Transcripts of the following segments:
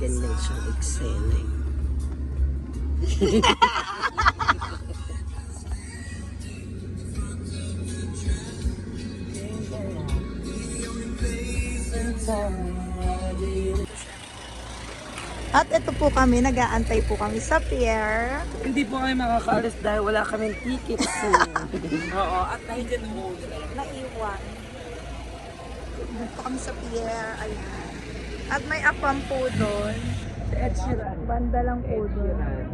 ganyan siyang eksena. At ito po kami, nag-aantay po kami sa pier. Hindi po kami makakaalis dahil wala kaming ticket po. Oo, at nandiyan mo. Naiwan. Dito kami sa pier. Ayan. At may apam po doon. Ed Sheeran. Banda lang po doon.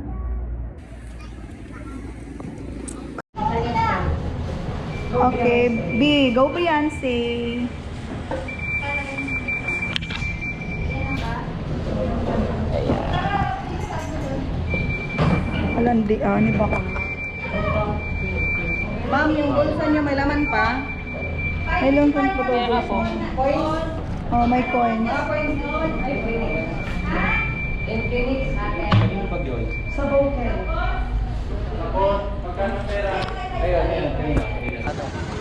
Okay, B, go Beyonce. Alandi, ni baka. Ma'am, yung bulsa niyo may laman pa? May lang kang po. Oh, may coins. Sa bouquet.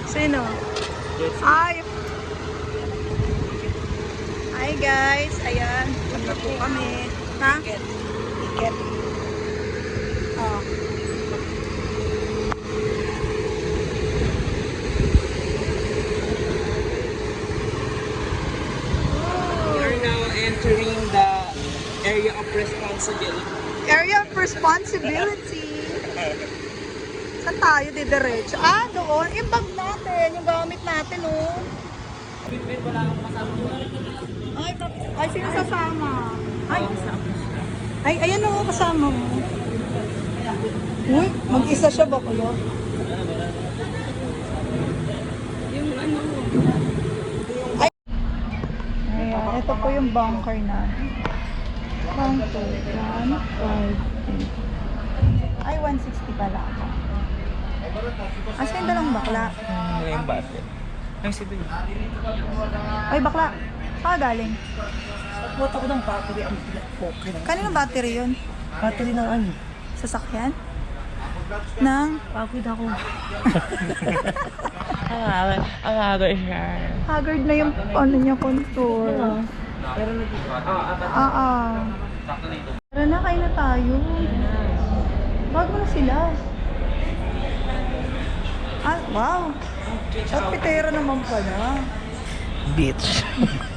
Sino? Ay! Hi guys! Ayan, punta po kami. Ha? Ticket. Oh. We are now entering the area of responsibility. Area of responsibility. Saan tayo didiretso? Ah, doon. Yung bag natin, yung gamit natin, oh. Ay, sino sasama? Ay, ayan o, kasama mo. Uy, mag-isa siya ba kuya? Yung ano, Ay, ayan, ito po yung bunker na. Bunker, 1, 5, 8. Ay, 160 pala ako. Asa yung dalang bakla? yung bate. Ay, si Bill. Ay, bakla. Saan ka galing? Buhat ako ng battery. Ang okay lang. Kanino battery yun? Battery ng ano? Sasakyan? Nang? Pagod ako. Ang aga siya. Haggard na yung ano niya, contour. Pero nagiging. Tara na, kain na tayo. Bago na sila. Ah, wow. At pitera naman pala. Bitch.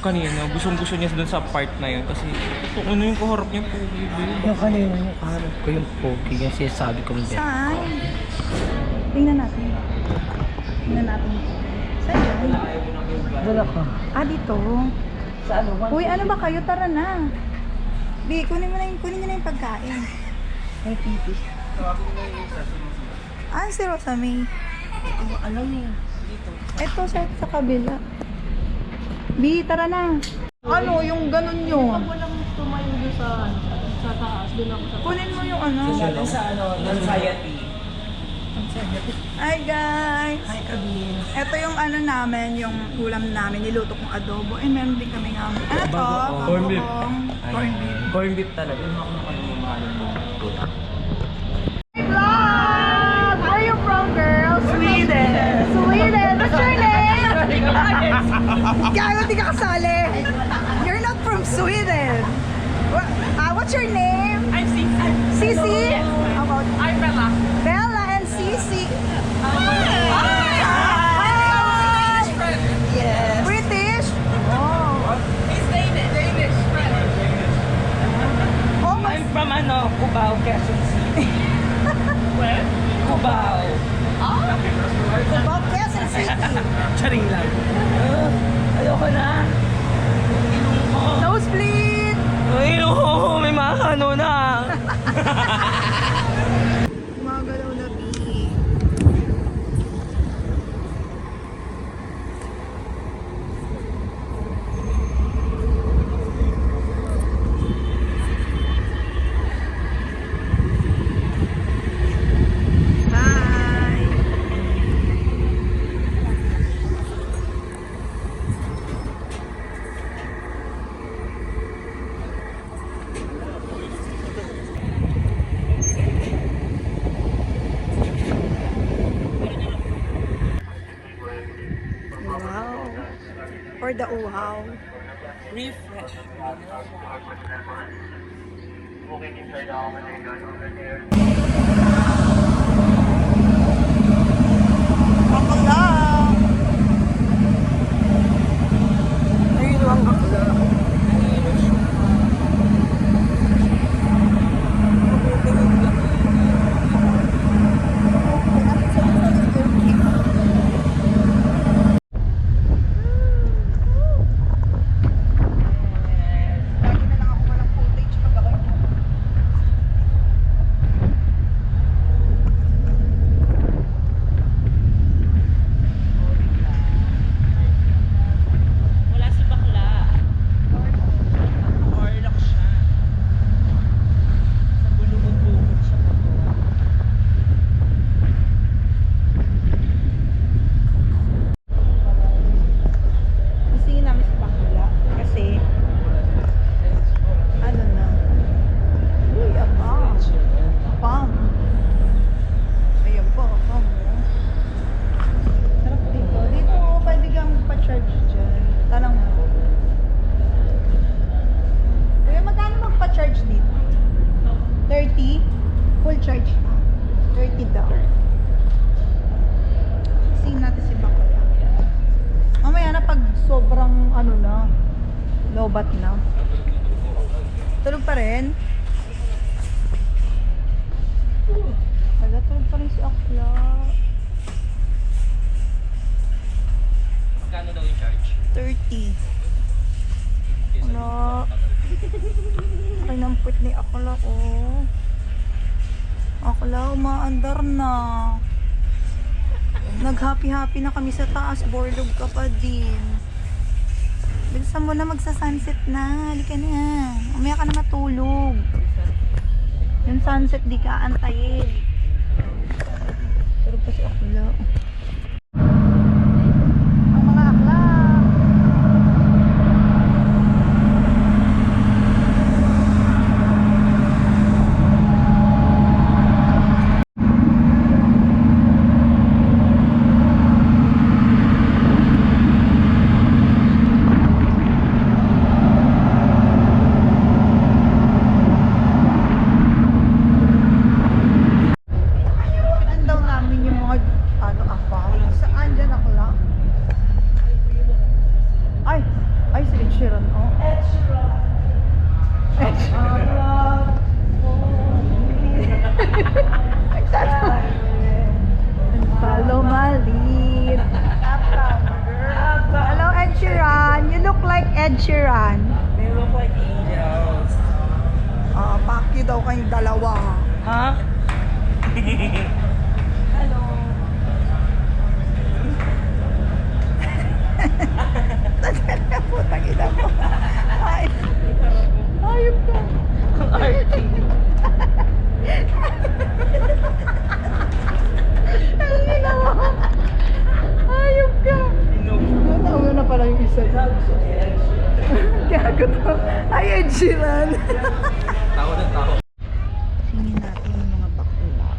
Kanina, gustong-gusto niya dun sa part na yun kasi kung ano yung kaharap niya, pogi. Yung kanina, yung kaharap ko yung pogi, yung sinasabi kong bet. Saan? Tingnan natin. Tingnan natin. Saan yan? Wala ka. Ah, dito. Sa ano? Uy, ano ba kayo? Tara na. Bi, kunin niyo na yung pagkain. Ay, titis. Ah, si Rosa May. Alam niya. Dito. Ito sa kabila. Bi, tara na. Ano, yung ganun nyo? Walang tumayo doon sa taas. Doon ako sa Kunin mo yung ano. Sa ano, anxiety. Hi guys! Hi, Kabin. Ito yung ano namin, yung ulam namin, niluto kong adobo. And meron din kami nga. Ano to? Corn beef. Corn beef. Corn beef talaga. Yung mga mahal mo. Hey vlog! Where are you from, girl? Sweden! Sweden! What's your name? Gago, di ka kasali. You're not from Sweden. What's your name? I'm Cici. Cici? How about I'm Bella. Bella and Cici? Yes. British? Oh. He's Danish friend. Oh my. I'm from ano, Cubao, Quezon City. Where? Cubao. About Quezon City. Charing lang. Ayoko na. Nosebleed! Ay, no, may mga ano na. Gumagalaw na B. Bye! Wow! For the uhaw. Refresh. Bakla! Ayun ang bakla. Lagi na lang ako walang footage pag ako Wala si bakla. Orlock siya. Sa bulubog-bubog siya. Gusto namin si bakla kasi ano na. Uy, apam. Apam. Ayan po, apam. Sarap dito. Dito, pwede kang pa-charge dyan. Tanong mo. Kuya, magkano magpa-charge dito? 30? Full charge na. 30 daw. Sing natin si bakla. Mamaya na pag sobrang ano na, lobat na. Tulog pa rin? Wala, tulog pa rin si Akla. Magkano daw yung charge? 30. Wala. Ay, namput ni Akla, oh. Akla, umaandar na. Nag-happy-happy na kami sa taas. Borlog ka pa din. Bilisan mo na, magsa-sunset na. Halika na. Umaya ka na matulog. Yung sunset, di ka antayin. Tulog pa si Akla. Ang mga Akla. Tignan daw namin yung mga ano, afal. Saan dyan Akla? Ay! Ay, si Ed Sheeran, oh. Ed Sheeran! Ed Sheeran! Follow my lead. Hello, Ed Sheeran. You look like Ed Sheeran. They look like angels. Paki daw kayong dalawa. Ha? Hello. Putang ina mo. Ay. Ayop ka. Ang arty. Ang ginawa. Ayop ka. Natawa na pala yung isa. Gago to. Ay, Ed Sheeran. Tao na tao. Singin natin yung mga bakla.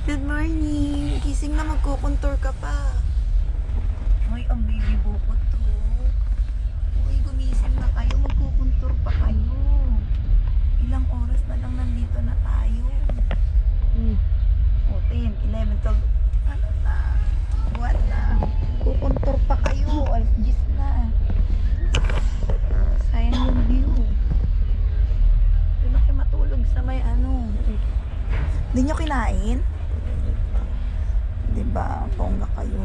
Good morning. Gising na, magkukontour ka pa. Uy, ang baby bukot to. Uy, gumising na kayo. Magkukontour pa kayo. Ilang oras na lang nandito na tayo. 10, 11, 12. Ano na? Buwan na. Kukontour pa kayo. Alas 10 na. Sayang yung view. Doon na kayo matulog sa may ano. Hindi nyo kinain? Diba? Pongga kayo.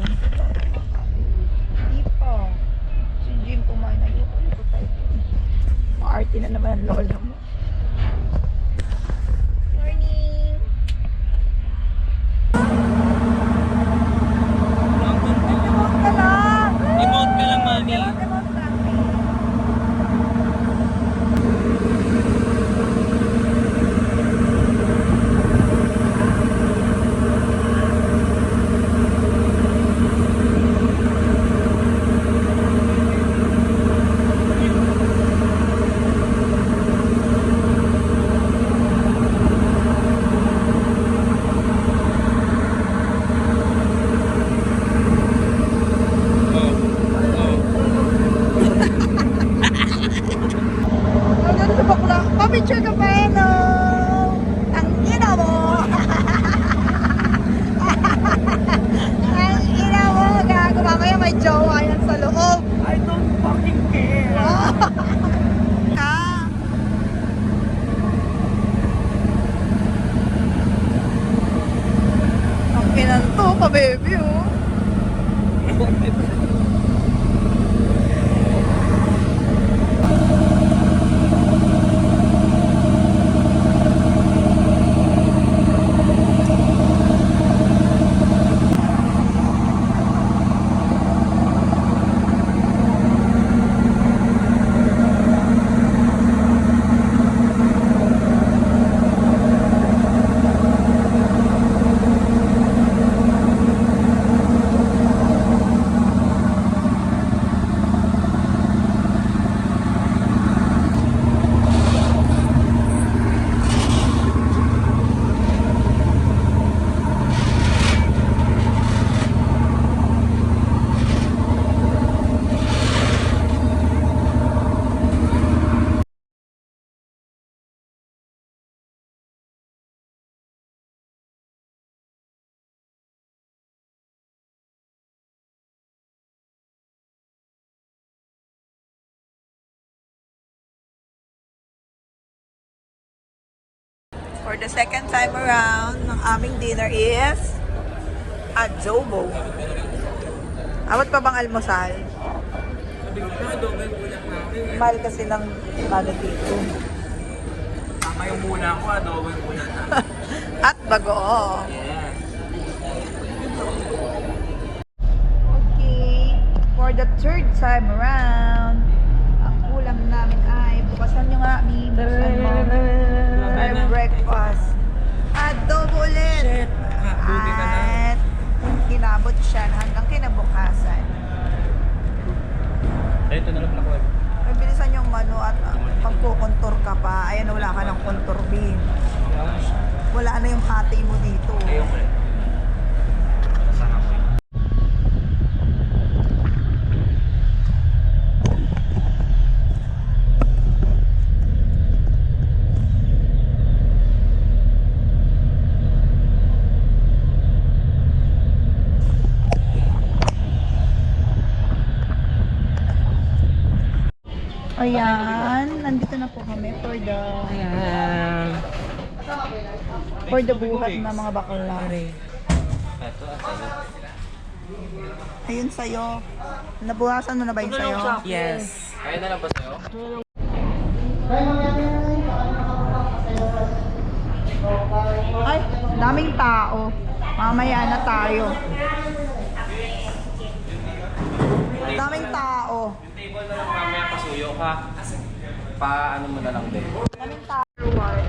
Hindi pa. Si Jim kumain na yun. Uy, tayo. Maarte na naman ang lola mo. Morning! Emote ka lang! Emote ka lang, mami. Emote lang. Oo, ka-baby, oh. For the second time around, ng aming dinner is adobo. Awat pa bang almusal? Mahal kasi ng ano dito. Tama yung muna ko, adobo yung muna na. At bago. Yeah. Okay, for the third time around, ang ulam namin ay, bukasan nyo nga, Mi. Bukasan mo. Ay, breakfast. Adobo ulit. Shit, buti ka na. At inabot siya hanggang kinabukasan. Ito na lang ako. Mabilisan yung mano at pagkukontor ka pa. Ayan, wala ka ng contour bean. Wala na yung hati mo dito. Ayun ko eh. Sana ko eh. Ayan, nandito na po kami for the buhat na mga bakla. Ito at sa'yo. Ayun sa'yo. Nabuhasan mo na ba yun sa'yo? Yes. Kaya na lang ba sa'yo? Ay, daming tao. Mamaya na tayo. Daming tao. Yung table na lang mamaya pasuyo ka. Paano mo na lang din. Daming tao.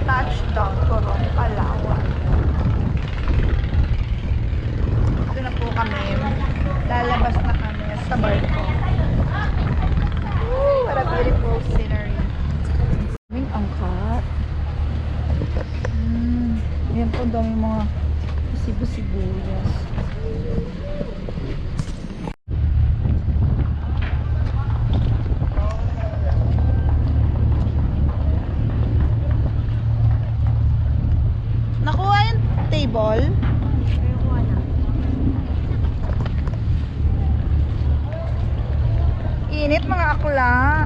Touchdown, Coron, Palawan. Ito na po kami. Lalabas na kami sa barko. Woo, what a beautiful scenery. Daming angkat. Yan po, daming mga sibu-sibuyas. Nakuha yung table. Init mga akla.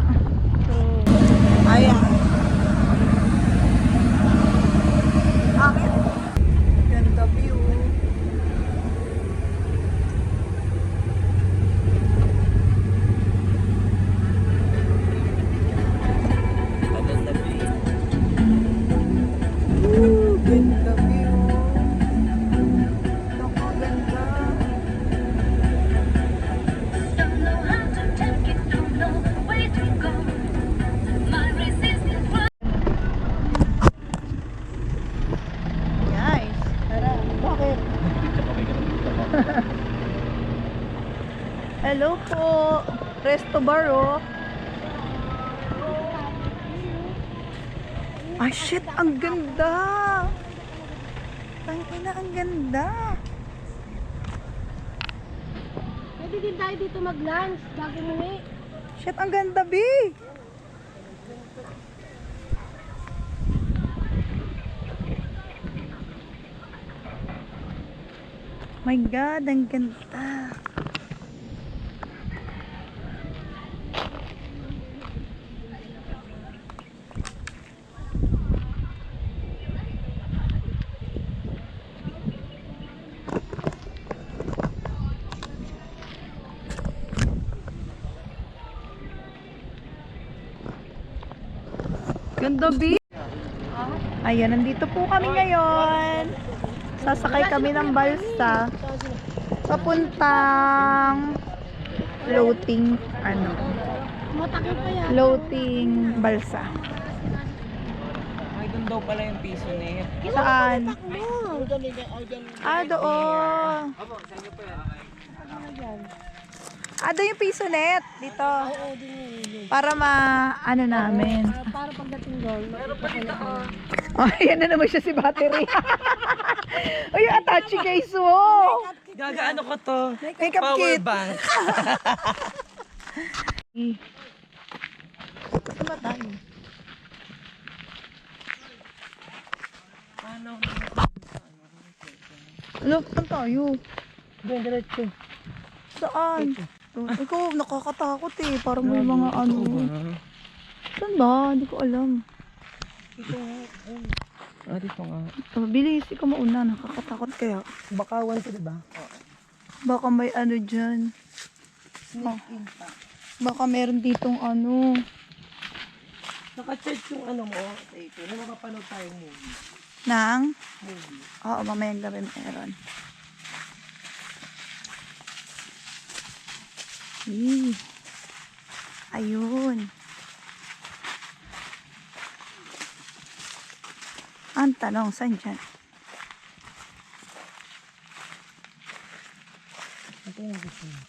Ayan. Akin. Ganda view. Maganda ba eh? Ganda view. Napakaganda. Don't know how to take it, don't know where to go. My resistance Guys, tara. Bakit? Hello po. Resto bar, oh. Ay, shit. Ang ganda. Tangina, ang ganda. Pwede din tayo dito mag-lunch bago umuwi. Shit, ang ganda, B. My God, ang ganda. Ganda, B. Ayan, nandito po kami ngayon. Sasakay kami ng balsa. Papuntang floating, floating balsa. Ay, doon daw pala yung piso net. Saan? Doon. Doon yung piso net. Dito. Para namin. Para pagdating doon, Oh, yan na naman siya si battery. Uy, yung Attache case mo. Gagaano ko to? Makeup Power kit. bank. Saan ba tayo? Look, saan tayo? Doon, diretso. Saan? Ikaw, nakakatakot eh. Parang may mga Saan ba? Hindi ko alam. Dito nga. Bilis, ikaw mauna. Nakakatakot kaya. Bakawan ko, diba? Baka may dyan. Oh. Baka meron ditong Naka-charge yung mo. Ito, na makapanood tayong movie. Nang? Movie. Oo, mamayang gabi meron. Ayun. Ang tanong, saan dyan? Ito yung gusto mo.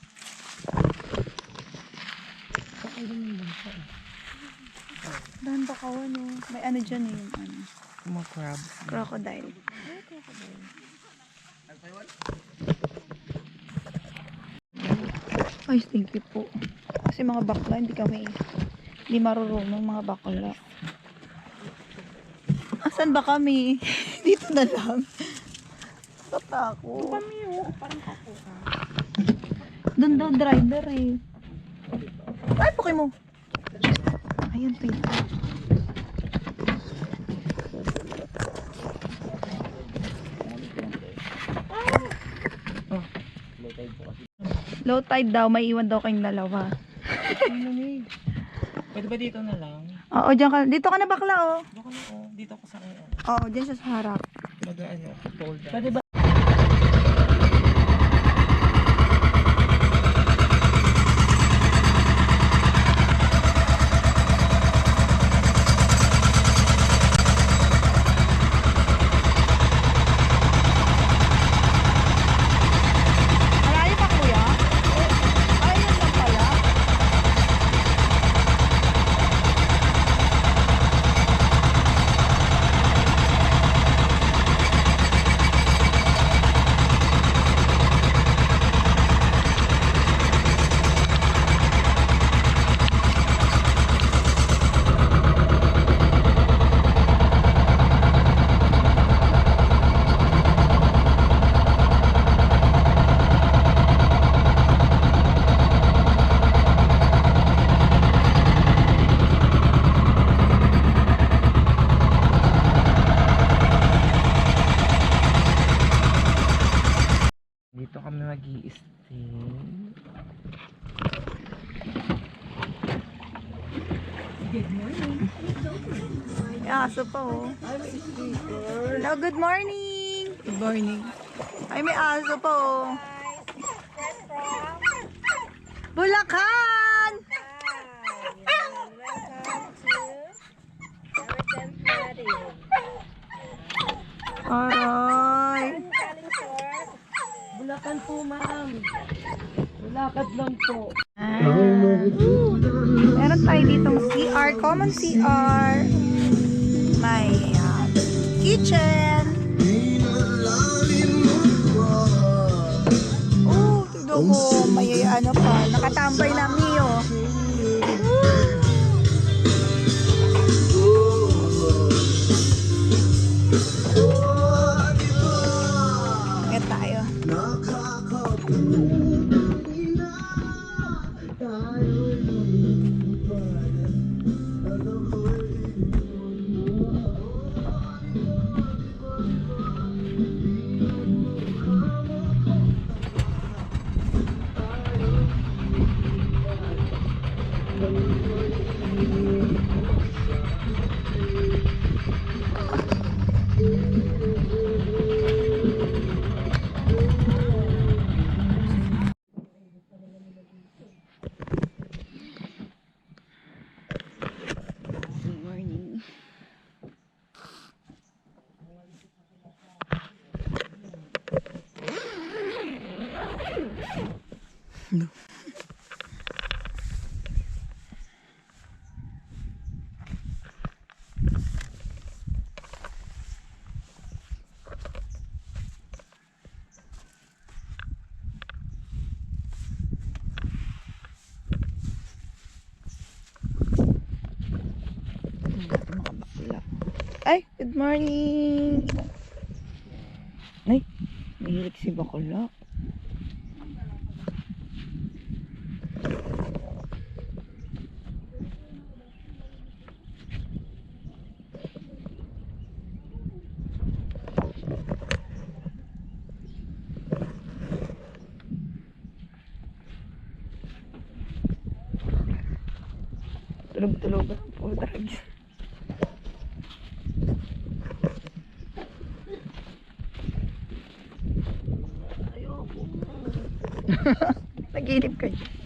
Dahan ba kawan May dyan yung Mga crabs. crocodile. Ay, thank you po. Kasi mga bakla, hindi marurunong mga bakla. Asan ba kami? Dito na lang. Tatako. Doon daw driver eh. Ay, puki mo. Ayun, pwede. Low tide daw, may iwan daw kayong dalawa. Pwede ba dito na lang? Oo, dyan ka. Dito ka na bakla, oh. Dito ka na, dito ako sa ngayon. Oo, dyan siya sa harap. Fold down. Pwede ba? Malayo pa, kuya? Ayun lang pala. Dito kami mag-i-stay. May aso pa, oh. Hello, good morning. Good morning. Ay, may aso pa, oh. Bulacan! Aray. Bulacan po, ma'am. Bulakad lang po. Meron tayo ditong CR, common CR. May kitchen. Tignan ko, may pa, nakatambay na Mio. Ayan tayo. Ay, good morning! Ay, mahilig si Bakula. Tulog-tulogan ang pudrag. Naginip kayo.